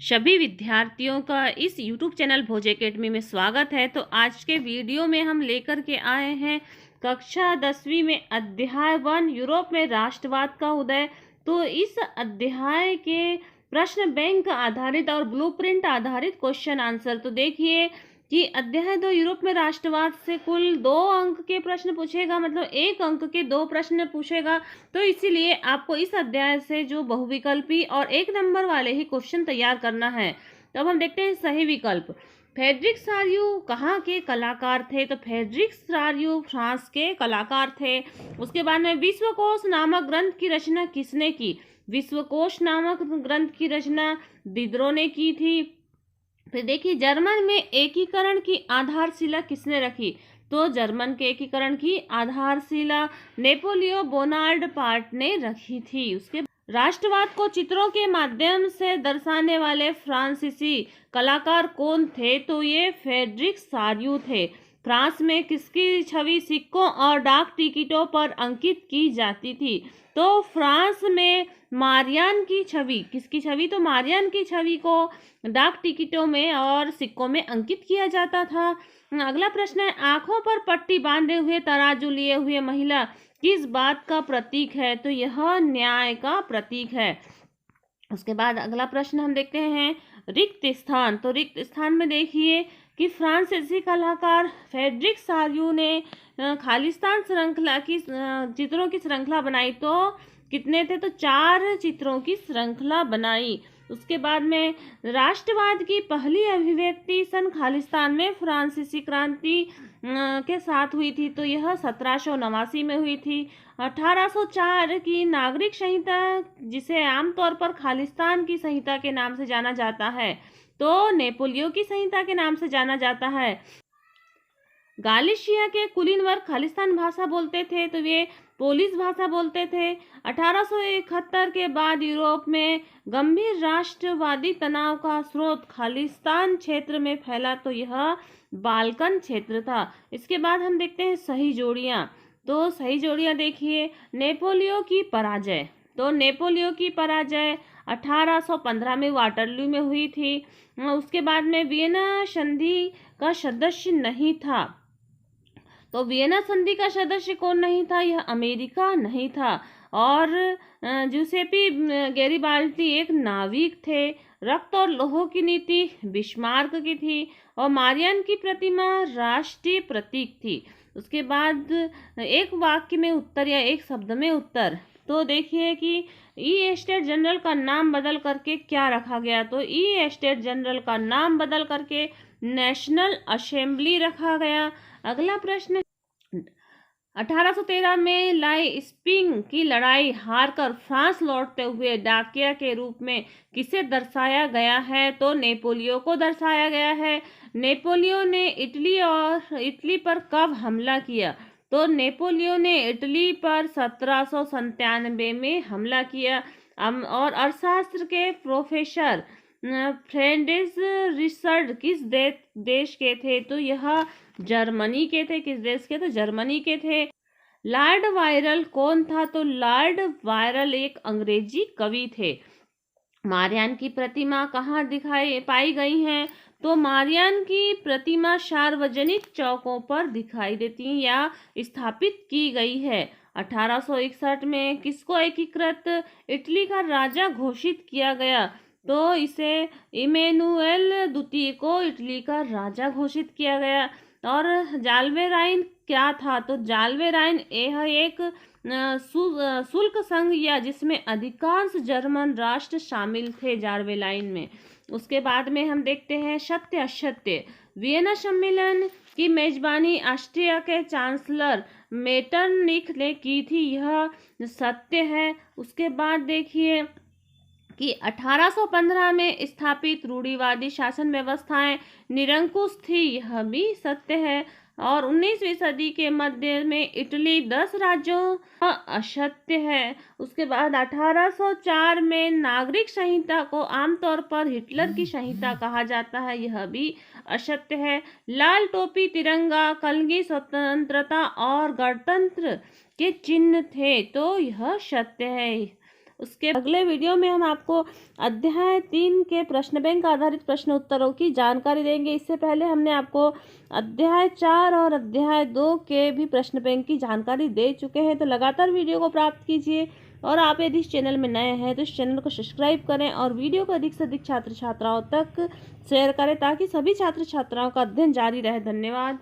सभी विद्यार्थियों का इस YouTube चैनल भोज एकेडमी में स्वागत है। तो आज के वीडियो में हम लेकर के आए हैं कक्षा 10वीं में अध्याय 1 यूरोप में राष्ट्रवाद का उदय। तो इस अध्याय के प्रश्न बैंक आधारित और ब्लूप्रिंट आधारित क्वेश्चन आंसर। तो देखिए कि अध्याय 2 यूरोप में राष्ट्रवाद से कुल 2 अंक के प्रश्न पूछेगा, मतलब 1 अंक के 2 प्रश्न पूछेगा। तो इसीलिए आपको इस अध्याय से जो बहुविकल्पी और 1 नंबर वाले ही क्वेश्चन तैयार करना है। तो अब हम देखते हैं सही विकल्प। फ्रेडरिक सारियू कहाँ के कलाकार थे? तो फ्रेडरिक सारियू फ्रांस के कलाकार थे। उसके बाद में विश्वकोश नामक ग्रंथ की रचना किसने की? विश्वकोश नामक ग्रंथ की रचना दिदरो ने की थी। फिर देखिए जर्मन में एकीकरण की आधारशिला किसने रखी? तो जर्मन के एकीकरण की आधारशिला नेपोलियो बोनापार्ट ने रखी थी। उसके राष्ट्रवाद को चित्रों के माध्यम से दर्शाने वाले फ्रांसीसी कलाकार कौन थे? तो ये फ्रेडरिक सारियू थे। फ्रांस में किसकी छवि सिक्कों और डाक टिकटों पर अंकित की जाती थी? तो फ्रांस में मारियान की छवि, किसकी छवि? तो मारियान की छवि को डाक टिकटों में और सिक्कों में अंकित किया जाता था। अगला प्रश्न है, आंखों पर पट्टी बांधे हुए तराजू लिए हुए महिला किस बात का प्रतीक है? तो यह न्याय का प्रतीक है। उसके बाद अगला प्रश्न हम देखते हैं रिक्त स्थान। तो रिक्त स्थान में देखिए कि फ्रांसीसी कलाकार फ्रेडरिक सारियू ने खालिस्तान श्रृंखला की चित्रों की श्रृंखला बनाई। तो कितने थे? तो 4 चित्रों की श्रृंखला बनाई। उसके बाद में राष्ट्रवाद की पहली अभिव्यक्ति सन खालिस्तान में फ्रांसीसी क्रांति के साथ हुई थी। तो यह 1789 में हुई थी। 1804 की नागरिक संहिता, जिसे आमतौर पर खालिस्तान की संहिता के नाम से जाना जाता है, तो नेपोलियो की संहिता के नाम से जाना जाता है। गालिशिया के कुलीन वर्ग खालिस्तान भाषा बोलते थे, तो वे पोलिश भाषा बोलते थे। 1871 के बाद यूरोप में गंभीर राष्ट्रवादी तनाव का स्रोत खालिस्तान क्षेत्र में फैला। तो यह बाल्कन क्षेत्र था। इसके बाद हम देखते हैं सही जोड़ियां। तो सही जोड़ियां देखिए, नेपोलियो की पराजय। तो नेपोलियो की पराजय 1815 में वाटरलू में हुई थी। उसके बाद में वियना संधि का सदस्य नहीं था। तो वियना संधि का सदस्य कौन नहीं था? यह अमेरिका नहीं था। और जूसेपी गैरिबाल्डी एक नाविक थे। रक्त और लोह की नीति बिस्मार्क की थी। और मारियान की प्रतिमा राष्ट्रीय प्रतीक थी। उसके बाद एक वाक्य में उत्तर या एक शब्द में उत्तर। तो देखिए कि ई स्टेट जनरल का नाम बदल करके क्या रखा गया? तो ई स्टेट जनरल का नाम बदल करके नेशनल असेंबली रखा गया। अगला प्रश्न, 1813 में लाइप्जिग की लड़ाई हारकर फ्रांस लौटते हुए डाकिया के रूप में किसे दर्शाया गया है? तो नेपोलियो को दर्शाया गया है। नेपोलियो ने इटली पर कब हमला किया? तो नेपोलियो ने इटली पर 1797 में हमला किया। और अर्थशास्त्र के प्रोफेसर फ्रेडरिक रिचर्ड किस देश के थे? तो यह जर्मनी के थे। किस देश के? तो जर्मनी के थे। लॉर्ड वायरल कौन था? तो लॉर्ड वायरल एक अंग्रेजी कवि थे। मारियान की प्रतिमा कहाँ पाई गई हैं? तो मारियान की प्रतिमा सार्वजनिक चौकों पर दिखाई देती है या स्थापित की गई है। 1861 में किसको एकीकृत इटली का राजा घोषित किया गया? तो इसे इमैनुएल द्वितीय को इटली का राजा घोषित किया गया। और जाल्वेराइन क्या था? तो जाल्वेराइन यह एक शुल्क संघ या जिसमें अधिकांश जर्मन राष्ट्र शामिल थे जाल्वेराइन में। उसके बाद में हम देखते हैं सत्य असत्य। वियना सम्मेलन की मेजबानी ऑस्ट्रिया के चांसलर मेटरनिख ने की थी, यह सत्य है। उसके बाद देखिए कि 1815 में स्थापित रूढ़िवादी शासन व्यवस्थाएं निरंकुश थी, यह भी सत्य है। और 19वीं सदी के मध्य में इटली 10 राज्यों का असत्य है। उसके बाद 1804 में नागरिक संहिता को आमतौर पर हिटलर की संहिता कहा जाता है, यह भी असत्य है। लाल टोपी, तिरंगा, कलगी स्वतंत्रता और गणतंत्र के चिन्ह थे, तो यह सत्य है। उसके अगले वीडियो में हम आपको अध्याय 3 के प्रश्न बैंक आधारित प्रश्न उत्तरों की जानकारी देंगे। इससे पहले हमने आपको अध्याय 4 और अध्याय 2 के भी प्रश्न बैंक की जानकारी दे चुके हैं। तो लगातार वीडियो को प्राप्त कीजिए और आप यदि इस चैनल में नए हैं तो इस चैनल को सब्सक्राइब करें और वीडियो को अधिक से अधिक छात्र छात्राओं तक शेयर करें ताकि सभी छात्र छात्राओं का अध्ययन जारी रहे। धन्यवाद।